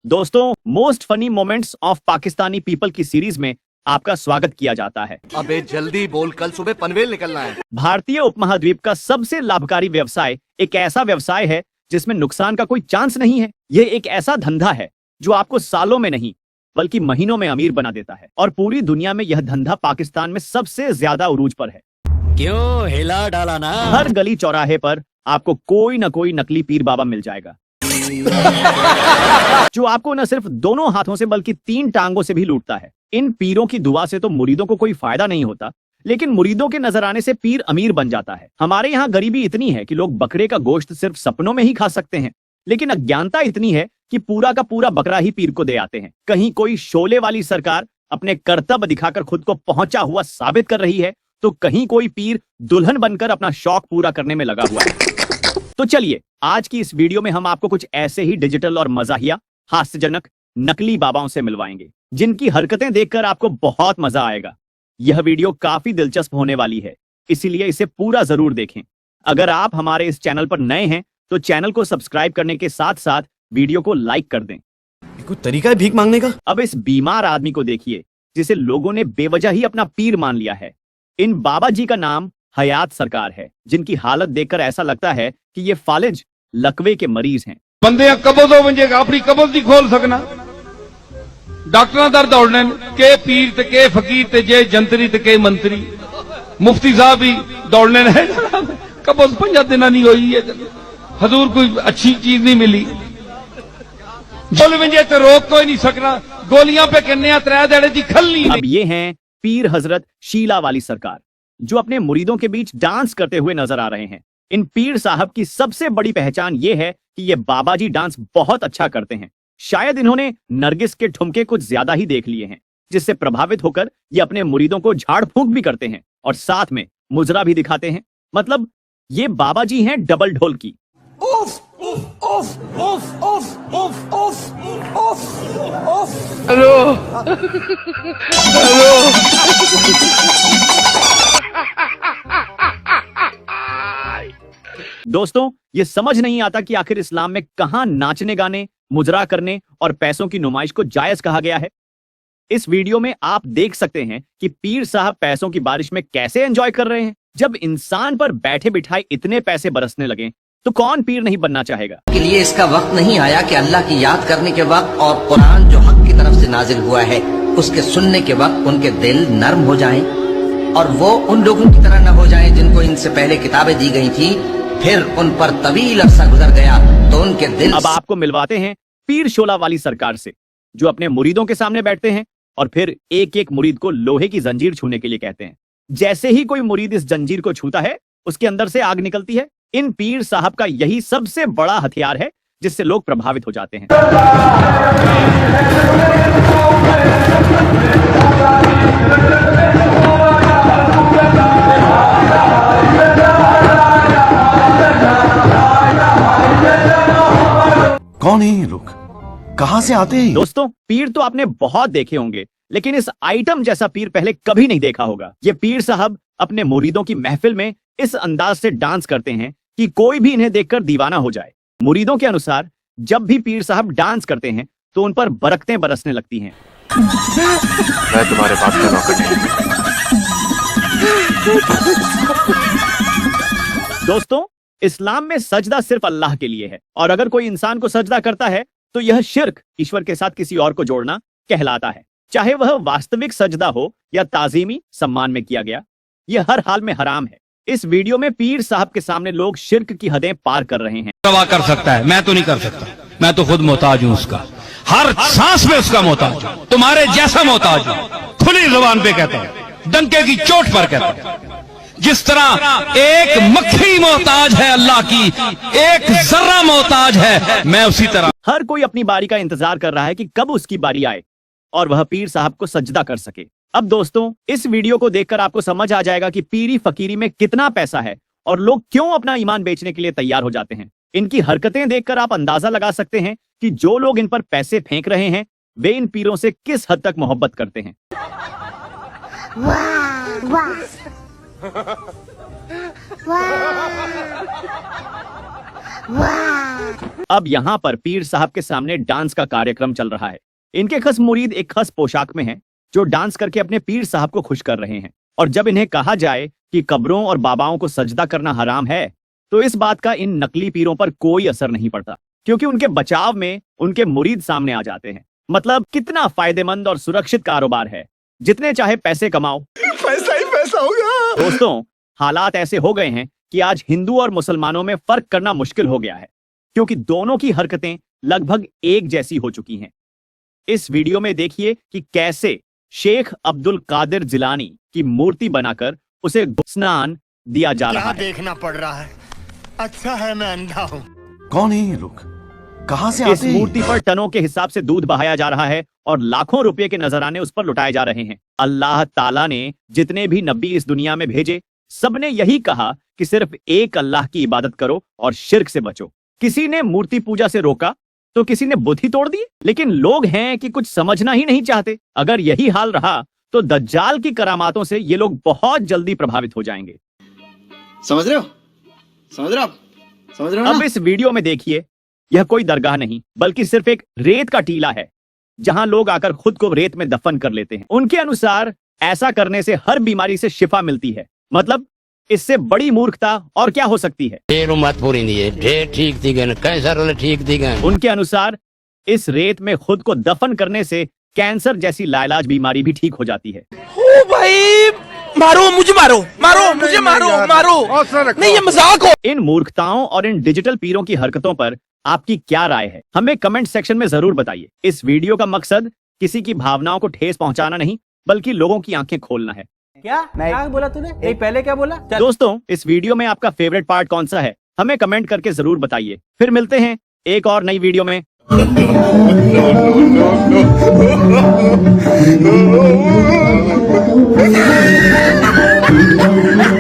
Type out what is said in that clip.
दोस्तों, most funny moments of Pakistani people की series में आपका स्वागत किया जाता है। अबे जल्दी बोल, कल सुबह पनवेल निकलना है। भारतीय उपमहाद्वीप का सबसे लाभकारी व्यवसाय एक ऐसा व्यवसाय है जिसमें नुकसान का कोई चांस नहीं है। यह एक ऐसा धंधा है जो आपको सालों में नहीं बल्कि महीनों में अमीर बना देता है और पूरी दुनिया में यह धंधा पाकिस्तान में सबसे ज्यादा उरूज पर है। क्यों हिला डाला ना? हर गली चौराहे पर आपको कोई न कोई नकली पीर बाबा मिल जाएगा जो आपको न सिर्फ दोनों हाथों से बल्कि 3 टांगों से भी लूटता है। इन पीरों की दुआ से तो मुरीदों को कोई फायदा नहीं होता, लेकिन मुरीदों के नजर आने से पीर अमीर बन जाता है। हमारे यहाँ गरीबी इतनी है कि लोग बकरे का गोश्त सिर्फ सपनों में ही खा सकते हैं, लेकिन अज्ञानता इतनी है कि पूरा का पूरा बकरा ही पीर को दे आते हैं। कहीं कोई शोले वाली सरकार अपने कर्तव्य दिखाकर खुद को पहुंचा हुआ साबित कर रही है, तो कहीं कोई पीर दुल्हन बनकर अपना शौक पूरा करने में लगा हुआ है। तो चलिए, आज की इस वीडियो में हम आपको कुछ ऐसे ही डिजिटल और मजाहिया हास्यजनक नकली बाबाओं से मिलवाएंगे जिनकी हरकतें देखकर आपको बहुत मजा आएगा। यह वीडियो काफी दिलचस्प होने वाली है, इसीलिए इसे पूरा जरूर देखें। अगर आप हमारे इस चैनल पर नए हैं तो चैनल को सब्सक्राइब करने के साथ साथ वीडियो को लाइक कर दें। कोई तरीका है भीख मांगने का? अब इस बीमार आदमी को देखिए जिसे लोगों ने बेवजह ही अपना पीर मान लिया है। इन बाबा जी का नाम हयात सरकार है, जिनकी हालत देखकर ऐसा लगता है कि ये फालिज लकवे के मरीज हैं। बंदे कबज हो वंजेगा, अपनी कबज नहीं खोल सकना। डॉक्टर दर दौड़ने के पीर ते के फकीर ते जे जंतरी ते के मंत्री, मुफ्ती साहब भी दौड़ने है। कबज 5 दिन नहीं हुई है, हजूर कोई अच्छी चीज नहीं मिली। बोल वंजे तो रोक कोई नहीं सकना, गोलियां पे करने 3 देड़े दी खलनी। अब ये हैं पीर हजरत शीला वाली सरकार, जो अपने मुरीदों के बीच डांस करते हुए नजर आ रहे हैं। इन पीर साहब की सबसे बड़ी पहचान ये है कि ये बाबा जी डांस बहुत अच्छा करते हैं। शायद इन्होंने नरगिस के ठुमके कुछ ज्यादा ही देख लिए हैं, जिससे प्रभावित होकर ये अपने मुरीदों को झाड़ फूंक भी करते हैं और साथ में मुजरा भी दिखाते हैं। मतलब ये बाबा जी हैं डबल ढोल की। हेलो हेलो, दोस्तों, ये समझ नहीं आता कि आखिर इस्लाम में कहां नाचने गाने, मुजरा करने और पैसों की नुमाइश को जायज कहा गया है। इस वीडियो में आप देख सकते हैं कि पीर साहब पैसों की बारिश में कैसे एंजॉय कर रहे हैं। जब इंसान पर बैठे बिठाए इतने पैसे बरसने लगे तो कौन पीर नहीं बनना चाहेगा। के लिए इसका वक्त नहीं आया कि अल्लाह की याद करने के वक्त और कुरान जो हक की तरफ से नाजिल हुआ है उसके सुनने के वक्त उनके दिल नर्म हो जाएं और वो उन लोगों की तरह न हो जाएं जिनको इनसे पहले किताबें दी गई थी, फिर उन पर तवील अरसा गुजर गया तो उनके दिल। अब आपको मिलवाते हैं पीर शोला वाली सरकार से, जो अपने मुरीदों के सामने बैठते हैं और फिर एक एक मुरीद को लोहे की जंजीर छूने के लिए कहते हैं। जैसे ही कोई मुरीद इस जंजीर को छूता है, उसके अंदर से आग निकलती है। इन पीर साहब का यही सबसे बड़ा हथियार है जिससे लोग प्रभावित हो जाते हैं। कौन है ये लोग? कहां से आते हैं? दोस्तों, पीर तो आपने बहुत देखे होंगे, लेकिन इस आइटम जैसा पीर पहले कभी नहीं देखा होगा। ये पीर साहब अपने मुरीदों की महफिल में इस अंदाज से डांस करते हैं कि कोई भी इन्हें देखकर दीवाना हो जाए। मुरीदों के अनुसार जब भी पीर साहब डांस करते हैं तो उन पर बरकतें बरसने लगती हैं। मैं तुम्हारे बाप का नौकर नहीं। दोस्तों, इस्लाम में सजदा सिर्फ अल्लाह के लिए है और अगर कोई इंसान को सजदा करता है तो यह शिर्क, ईश्वर के साथ किसी और को जोड़ना कहलाता है। चाहे वह वास्तविक सजदा हो या ताजीमी सम्मान में किया गया, यह हर हाल में हराम है। इस वीडियो में पीर साहब के सामने लोग शिर्क की हदें पार कर रहे हैं। दवा कर सकता है, मैं तो नहीं कर सकता। मैं तो खुद मोहताज हूं उसका, हर सांस में उसका मोहताज हूं, तुम्हारे जैसा मोहताज हूं। खुली जुबान पे कहता हूं, डंके की चोट पर कहता हूं। जिस तरह एक मक्खी मोहताज है अल्लाह की, एक जर्रा मोहताज है, मैं उसी तरह। हर कोई अपनी बारी का इंतजार कर रहा है कि कब उसकी बारी आए और वह पीर साहब को सजदा कर सके। अब दोस्तों, इस वीडियो को देखकर आपको समझ आ जाएगा कि पीरी फकीरी में कितना पैसा है और लोग क्यों अपना ईमान बेचने के लिए तैयार हो जाते हैं। इनकी हरकतें देखकर आप अंदाजा लगा सकते हैं कि जो लोग इन पर पैसे फेंक रहे हैं वे इन पीरों से किस हद तक मोहब्बत करते हैं। वाह वाह वाह अब यहाँ पर पीर साहब के सामने डांस का कार्यक्रम चल रहा है। इनके खास मुरीद एक खास पोशाक में हैं, जो डांस करके अपने पीर साहब को खुश कर रहे हैं। और जब इन्हें कहा जाए कि कब्रों और बाबाओं को सजदा करना हराम है, तो इस बात का इन नकली पीरों पर कोई असर नहीं पड़ता, क्योंकि उनके बचाव में उनके मुरीद सामने आ जाते हैं। मतलब कितना फायदेमंद और सुरक्षित कारोबार है, जितने चाहे पैसे कमाओ, पैसा ही पैसा होगा। दोस्तों, हालात ऐसे हो गए हैं कि आज हिंदू और मुसलमानों में फर्क करना मुश्किल हो गया है, क्योंकि दोनों की हरकतें लगभग एक जैसी हो चुकी हैं। इस वीडियो में देखिए कि कैसे शेख अब्दुल कादिर जिलानी की मूर्ति बनाकर उसे स्नान दिया जा रहा है। देखना पड़ रहा है, अच्छा है मैं अंधा हूँ। कौन है ये लोग, कहाँ से इस आते हैं? मूर्ति पर टनों के हिसाब से दूध बहाया जा रहा है और लाखों रुपए के नजराने उस पर लुटाए जा रहे हैं। अल्लाह ताला ने जितने भी नबी इस दुनिया में भेजे, सबने यही कहा कि सिर्फ एक अल्लाह की इबादत करो और शिर्क से बचो। किसी ने मूर्ति पूजा से रोका तो किसी ने बुद्धि तोड़ दी, लेकिन लोग हैं कि कुछ समझना ही नहीं चाहते। अगर यही हाल रहा तो दज्जाल की करामातों से ये लोग बहुत जल्दी प्रभावित हो जाएंगे। समझ रहे हो, समझ रहे हो आप, समझ रहे हो अब ना? इस वीडियो में देखिए, यह कोई दरगाह नहीं बल्कि सिर्फ एक रेत का टीला है, जहां लोग आकर खुद को रेत में दफन कर लेते हैं। उनके अनुसार ऐसा करने से हर बीमारी से शिफा मिलती है। मतलब इससे बड़ी मूर्खता और क्या हो सकती है। ढेर मत पूरी नहीं ढेर ठीक थी गन कैसा रोले ठीक थी गन। उनके अनुसार इस रेत में खुद को दफन करने से कैंसर जैसी लाइलाज बीमारी भी ठीक हो जाती है। ओ भाई, मारो मुझे, मारो मारो मुझे, मारो मारो, नहीं ये मजाक हो। इन मूर्खताओं और इन डिजिटल पीरों की हरकतों पर आपकी क्या राय है, हमें कमेंट सेक्शन में जरूर बताइए। इस वीडियो का मकसद किसी की भावनाओं को ठेस पहुंचाना नहीं, बल्कि लोगों की आंखें खोलना है। क्या बोला तूने? नहीं, पहले क्या बोला? दोस्तों, इस वीडियो में आपका फेवरेट पार्ट कौन सा है, हमें कमेंट करके जरूर बताइए। फिर मिलते हैं एक और नई वीडियो में। No, no, no, no.